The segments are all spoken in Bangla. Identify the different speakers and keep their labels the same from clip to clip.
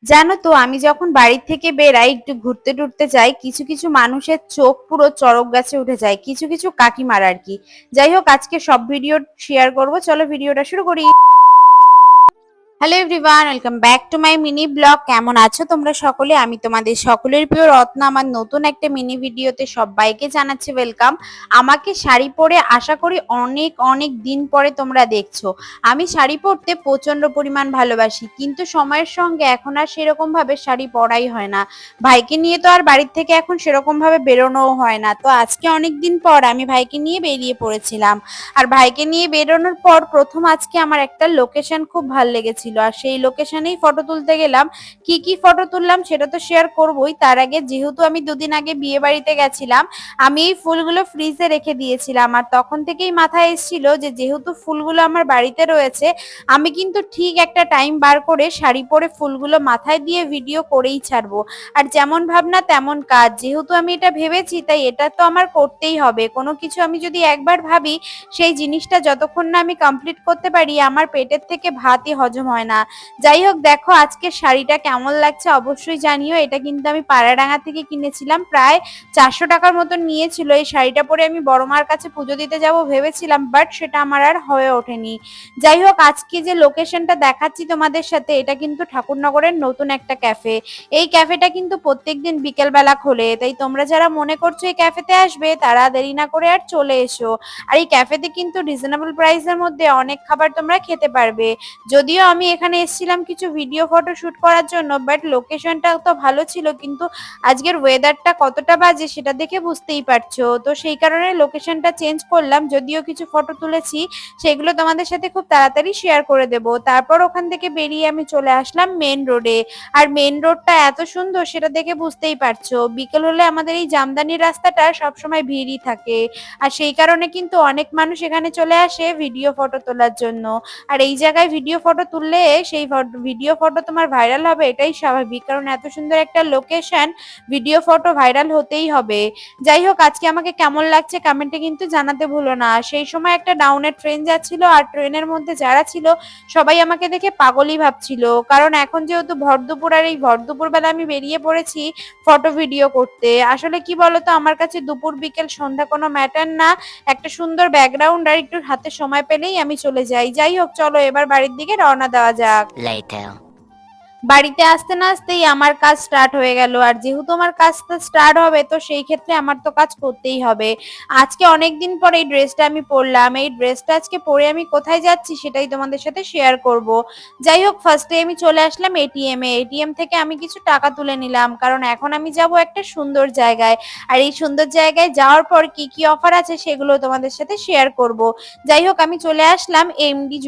Speaker 1: জানো তো আমি যখন বাড়ি থেকে বেরাই একটু ঘুরতে টুরতে যাই, কিছু কিছু মানুষের চোখ পুরো চড়ক গাছে উঠে যায়, কিছু কিছু কাকিমার আর কি। যাই হোক, আজকে সব ভিডিও শেয়ার করব, চলো ভিডিওটা শুরু করি। Hello everyone, welcome back to my mini blog. কেমন আছো তোমরা সকলে? আমি তোমাদের সকলের প্রিয় রত্না আমার নতুন একটা মিনি ভিডিওতে সবাইকে জানাচ্ছি ওয়েলকাম। আমাকে শাড়ি পরে আশা করি অনেক অনেক দিন পরে তোমরা দেখছো। আমি শাড়ি পরতে প্রচন্ড পরিমাণ ভালোবাসি, কিন্তু সময়ের সঙ্গে এখন আর সেরকম ভাবে শাড়ি পরাই হয় না। ভাইকে নিয়ে তো আর বাড়ির থেকে এখন সেরকম ভাবে বেরোনোও হয় না, তো আজকে অনেক দিন পর আমি ভাইকে নিয়ে বেরিয়ে পড়েছিলাম। আর ভাইকে নিয়ে বেরোনোর পর প্রথম আজকে আমার একটা লোকেশন খুব ভালো লেগেছিল, আর সেই লোকেশনেই ফটো তুলতে গেলাম। কি কি ফটো তুললাম সেটা তো শেয়ার করবোই, তার আগে যেহেতু আমি দুদিন আগে বিয়ে বাড়িতে গেছিলাম, আমি এই ফুলগুলো ফ্রিজে রেখে দিয়েছিলাম। আর তখন থেকেই মাথায় এসেছিল যে যেহেতু ফুলগুলো আমার বাড়িতে রয়েছে, আমি কিন্তু ঠিক একটা টাইম বার করে শাড়ি পরে ফুলগুলো মাথায় দিয়ে ভিডিও করেই ছাড়বো। আর যেমন ভাবনা তেমন কাজ, যেহেতু আমি এটা ভেবেছি তাই এটা তো আমার করতেই হবে। কোনো কিছু আমি যদি একবার ভাবি, সেই জিনিসটা যতক্ষণ না আমি কমপ্লিট করতে পারি আমার পেটের থেকে ভাতই হজম হয় না। যাই হোক, দেখো আজকে শাড়িটা কেমন লাগছে অবশ্যই জানিও। এটা কিন্তু আমি পাড়াডাঙ্গা থেকে কিনেছিলাম, প্রায় 400 টাকার মতন নিয়েছিল। এই শাড়িটা পরে আমি বড় মার কাছে পুজো দিতে যাব ভেবেছিলাম, বাট সেটা আমার আর হয়ে ওঠেনি। যাই হোক, আজকে যে লোকেশনটা দেখাচ্ছি তোমাদের সাথে, এটা কিন্তু ঠাকুরনগরের নতুন একটা ক্যাফে। এই ক্যাফেটা কিন্তু প্রত্যেকদিন বিকেল বেলা খোলে, তাই তোমরা যারা মনে করছো এই ক্যাফেতে আসবে তারা দেরি না করে আর চলে এসো। আর এই ক্যাফেতে কিন্তু রিজনেবল প্রাইসের মধ্যে অনেক খাবার তোমরা খেতে পারবে। যদিও আমি এখানে এসেছিলাম কিছু ভিডিও ফটো শুট করার জন্য, বাট লোকেশনটা তো ভালো ছিল, কিন্তু আজকের ওয়েদারটা কতটা বাজে সেটা দেখে বুঝতেই পারছো, তো সেই কারণে লোকেশনটা চেঞ্জ করলাম। যদিও কিছু ফটো তুলেছি, সেগুলো তোমাদের সাথে খুব তাড়াতাড়ি শেয়ার করে দেব। তারপর ওখান থেকে বেরিয়ে আমি চলে আসলাম মেন রোডে। আর মেন রোডটা এত সুন্দর সেটা দেখে বুঝতেই পারছো, বিকেল হলে আমাদের এই জামদানি রাস্তাটা সবসময় ভিড়ই থাকে। আর সেই কারণে কিন্তু অনেক মানুষ এখানে চলে আসে ভিডিও ফটো তোলার জন্য। আর এই জায়গায় ভিডিও ফটো তুললে সেই ভিডিও ফটো তোমার ভাইরাল হবে, এটাই স্বাভাবিক, কারণ এত সুন্দর একটা লোকেশন, ভিডিও ফটো ভাইরাল হতেই হবে। যাই হোক, আজকে আমাকে কেমন লাগছে কমেন্টে কিন্তু জানাতে ভুলো না। সেই সময় একটা ডাউনের ট্রেন যাচ্ছিল, আর ট্রেনের মধ্যে যারা ছিল সবাই আমাকে দেখে পাগলই ভাবছিল, কারণ এখন যেহেতু ভর দুপুর, আর এই ভর দুপুর বেলা আমি বেরিয়ে পড়েছি ফটো ভিডিও করতে। আসলে কি বলতো, আমার কাছে দুপুর বিকেল সন্ধ্যা কোনো ম্যাটার না, একটা সুন্দর ব্যাকগ্রাউন্ড আর একটু হাতে সময় পেলেই আমি চলে যাই। যাই হোক, চলো এবার বাড়ির দিকে রওনা দেওয়া যাক।
Speaker 2: Later.
Speaker 1: বাড়িতে আসতে না আসতেই আমার কাজ স্টার্ট হয়ে গেল, আর যেহেতু আমার কাজটা স্টার্ট হবে তো সেই ক্ষেত্রে আমার তো কাজ করতেই হবে। আজকে অনেকদিন পর এই ড্রেসটা আমি পরলাম, এই ড্রেসটা আজকে পরে আমি কোথায় যাচ্ছি সেটাই তোমাদের সাথে শেয়ার করব। যাই হোক, ফার্স্টে আমি চলে আসলাম এটিএম থেকে আমি কিছু টাকা তুলে নিলাম, কারণ এখন আমি যাব একটা সুন্দর জায়গায়। আর এই সুন্দর জায়গায় যাওয়ার পর কি কি অফার আছে সেগুলো তোমাদের সাথে শেয়ার করব। যাই হোক, আমি চলে আসলাম এমডি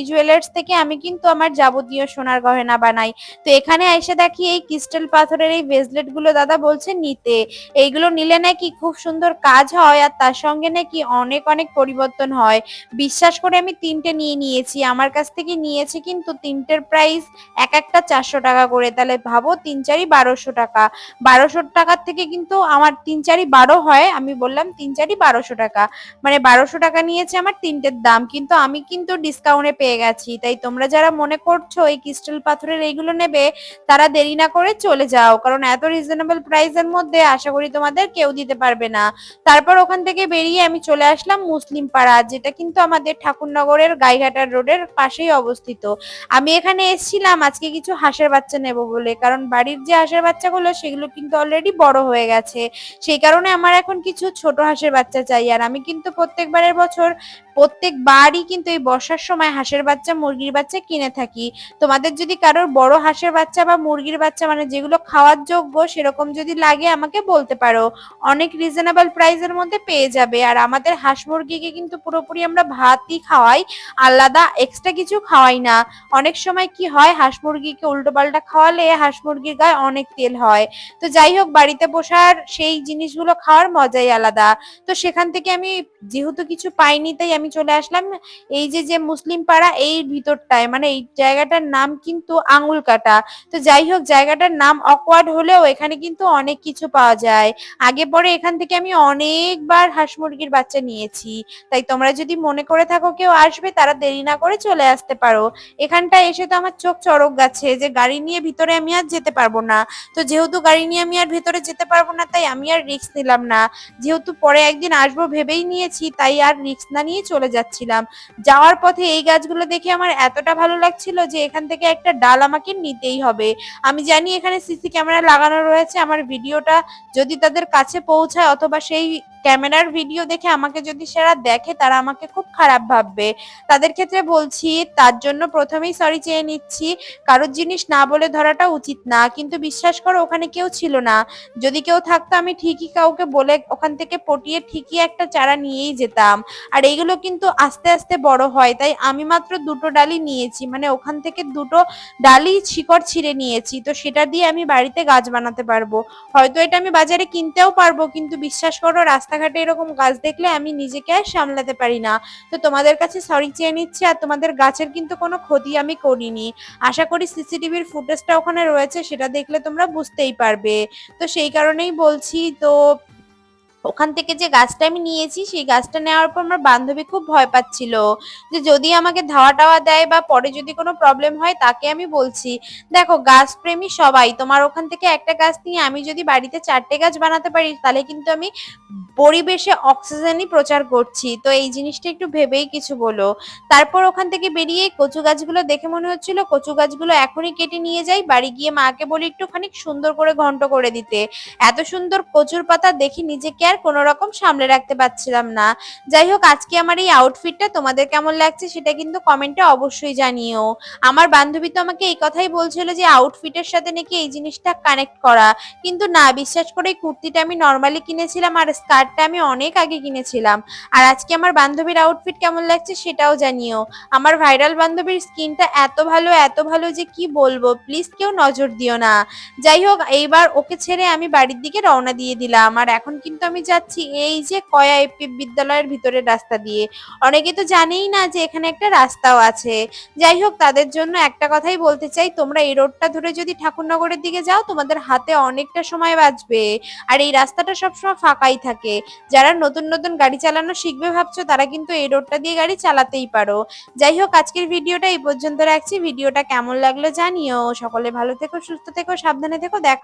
Speaker 1: জুয়েলার্স থেকে আমি কিন্তু আমার যাবতীয় সোনার গয়না বানাই। তো এখানে এসে দেখি এই ক্রিস্টাল পাথরের এই ব্রেসলেট গুলো দাদা বলছে নিতে। এইগুলো নিলে নাকি খুব সুন্দর কাজ হয়, আর তার সঙ্গে নাকি অনেক অনেক পরিবর্তন হয়। বিশ্বাস করে আমি তিনটে নিয়ে নিয়েছি, আমার কাছ থেকে নিয়েছে কিন্তু তিনটের প্রাইস এক একটা 400 টাকা করে। তাহলে ভাবো, 3 4 1200 টাকা। 1200 টাকার থেকে কিন্তু আমার 3 4 12 হয়, আমি বললাম 3 4 1200 টাকা, মানে 1200 টাকা নিয়েছে আমার তিনটের দাম, কিন্তু আমি কিন্তু ডিসকাউন্টে পেয়ে গেছি। তাই তোমরা যারা মনে করছো এই ক্রিস্টাল পাথরের এইগুলো নেবে, তারা দেরি না করে চলে যাও, কারণ এত রিজনেবল প্রাইসের মধ্যে আশা করি তোমাদের কেউ দিতে পারবে না। তারপর ওখান থেকে বেরিয়ে আমি চলে আসলাম মুসলিম পাড়া, যেটা কিন্তু আমাদের ঠাকুরনগরের গাইঘাটার রোডের পাশেই অবস্থিত। আমি এখানে এসেছিলাম আজকে কিছু হাঁসের বাচ্চা নেব বলে, কারণ বাড়ির যে হাঁসের বাচ্চাগুলো সেগুলো কিন্তু অলরেডি বড় হয়ে গেছে। সেই কারণে আমার এখন কিছু ছোট হাঁসের বাচ্চা চাই। আর আমি কিন্তু প্রত্যেকবারই কিন্তু এই বর্ষার সময় হাঁসের বাচ্চা মুরগির বাচ্চা কিনে থাকি। তোমাদের যদি কারোর বড় হাঁসের বাচ্চা বা মুরগির বাচ্চা, মানে যেগুলো খাওয়ার যোগ্য সেরকম যদি লাগে আমাকে বলতে পারো, অনেক রিজনেবল প্রাইসের মধ্যে পেয়ে যাবে। আর আমাদের হাঁস মুরগিকে কিন্তু পুরোপুরি আমরা ভাতই খাওয়াই, আলাদা এক্সট্রা কিছু খাওয়াই না। অনেক সময় কি হয়, হাঁস মুরগিকে উল্টো পাল্টা খাওয়ালে হাঁস মুরগির গায়ে অনেক তেল হয়। তো যাই হোক, বাড়িতে বসার সেই জিনিসগুলো খাওয়ার মজাই আলাদা। তো সেখান থেকে আমি যেহেতু কিছু পাইনি, তাই আমি চলে আসলাম এই যে যে মুসলিম পাড়া এই ভিতরটায়, মানে এই জায়গাটার নাম কিন্তু আঙুল কাটা। তো যাই হোক, জায়গাটার নাম অকওয়ার্ড হলেও এখানে কিন্তু অনেক কিছু পাওয়া যায়। আগে পরে এখান থেকে আমি অনেকবার হাঁস মুরগির বাচ্চা নিয়েছি। তাই তোমরা যদি মনে করে থাকো কেউ আসবে, তারা দেরি না করে চলে আসতে পারো। এখানটায় এসে তো আমার চোখ চড়ক গাছে যে গাড়ি নিয়ে ভিতরে আমি আর যেতে পারবো না। তো যেহেতু গাড়ি নিয়ে আমি আর ভেতরে যেতে পারবো না, তাই আমি আর রিস্ক নিলাম না। যেহেতু পরে একদিন আসবো ভেবেই নিয়েছি, তাই আর রিস্ক না নিয়ে চলে যাচ্ছিলাম। যাওয়ার পথে এই গাছগুলো দেখে আমার এতটা ভালো লাগছিল যে এখান থেকে একটা ডাল আমাকে নিতেই হবে। আমি জানি এখানে সিসি ক্যামেরা লাগানো রয়েছে, আমার ভিডিওটা যদি তাদের কাছে পৌঁছায় অথবা সেই ক্যামেরার ভিডিও দেখে আমাকে যদি সেরা দেখে, তারা আমাকে খুব খারাপ ভাববে। তাদের ক্ষেত্রে বলছি, তার জন্য প্রথমেই সরি চেয়ে নিচ্ছি। কারোর জিনিস না বলে ধরাটা উচিত না, কিন্তু বিশ্বাস করো ওখানে কেউ ছিল না। যদি কেউ থাকতো আমি ঠিকই কাউকে বলে ওখান থেকে পটিয়ে ঠিকই একটা চারা নিয়েই যেতাম। আর এইগুলো কিন্তু আস্তে আস্তে বড় হয়, তাই আমি মাত্র দুটো ডালই নিয়েছি, মানে ওখান থেকে দুটো ডালই শিকড় ছিঁড়ে নিয়েছি। তো সেটা দিয়ে আমি বাড়িতে গাছ বানাতে পারবো। হয়তো এটা আমি বাজারে কিনতেও পারবো, কিন্তু বিশ্বাস করো রাস্তাঘাটে এরকম গাছ দেখলে আমি নিজেকে আর সামলাতে পারি না। তো তোমাদের কাছে সরি চেয়ে নিচ্ছি, আর তোমাদের গাছের কিন্তু কোনো ক্ষতি আমি করিনি। আশা করি সিসিটিভির ফুটেজটা ওখানে রয়েছে, সেটা দেখলে তোমরা বুঝতেই পারবে। তো সেই কারণেই বলছি। তো ওখান থেকে যে গাছটা আমি নিয়েছি, সেই গাছটা নেওয়ার পর আমার বান্ধবী খুব ভয় পাচ্ছিল যে যদি আমাকে ধাওয়া টাওয়া দেয় বা পরে যদি কোনো প্রবলেম হয়। তাকে আমি বলছি, দেখো গাছ প্রেমী সবাই, তোমার ওখান থেকে একটা গাছ নিয়ে আমি যদি বাড়িতে 4টে গাছ বানাতে পারি, তাহলে কিন্তু আমি পরিবেশে অক্সিজেনই প্রচার করছি। তো এই জিনিসটা একটু ভেবেই কিছু বলো। তারপর ওখান থেকে বেরিয়ে কচু গাছগুলো দেখে মনে হচ্ছিল কচু গাছগুলো এখনই কেটে নিয়ে যাই, বাড়ি গিয়ে মাকে বলি একটুখানি সুন্দর করে ঘন্ট করে দিতে। এত সুন্দর কচুর পাতা দেখি নিজেকে আর কোনো রকম সামলে রাখতে পারছিলাম না। যাই হোক, আজকে আমার এই আউটফিটটা তোমাদের কেমন লাগছে সেটা কিন্তু কমেন্টে অবশ্যই জানিও। আমার বান্ধবী তো আমাকে এই কথাই বলছিল যে আউটফিটের সাথে নাকি এই জিনিসটা কানেক্ট করা, কিন্তু না, বিশ্বাস করে এই কুর্তিটা আমি নর্মালি কিনেছিলাম আর স্কার্টটা আমি অনেক আগে কিনেছিলাম। আর আজকে আমার বান্ধবীর আউটফিট কেমন লাগছে সেটাও জানিও। আমার ভাইরাল বান্ধবীর স্কিনটা এত ভালো এত ভালো যে কি বলবো, প্লিজ কেউ নজর দিও না। যাই হোক, এইবার ওকে ছেড়ে আমি বাড়ির দিকে রওনা দিয়ে দিলাম। আর এখন কিন্তু আমি যাচ্ছি এই যে কয়া এপি বিদ্যালয়ের ভিতরের রাস্তা দিয়ে। অনেকে তো জানেই না যে এখানে একটা রাস্তাও আছে। যাই হোক, তাদের জন্য একটা কথাই বলতে চাই, তোমরা এই রোডটা ধরে যদি ঠাকুরনগরের দিকে যাও, তোমাদের হাতে অনেকটা সময় বাঁচবে। আর এই রাস্তাটা সবসময় ফাঁকাই থাকে। যারা নতুন নতুন গাড়ি চালানো শিখবে ভাবছো, তারা কিন্তু এই রোডটা দিয়ে গাড়ি চালাতেই পারো। যাই হোক, আজকের ভিডিওটা এই পর্যন্ত রাখছি। ভিডিওটা কেমন লাগলো জানিও। সকলে ভালো থেকো, সুস্থ থেকো, সাবধানে থেকো। দেখা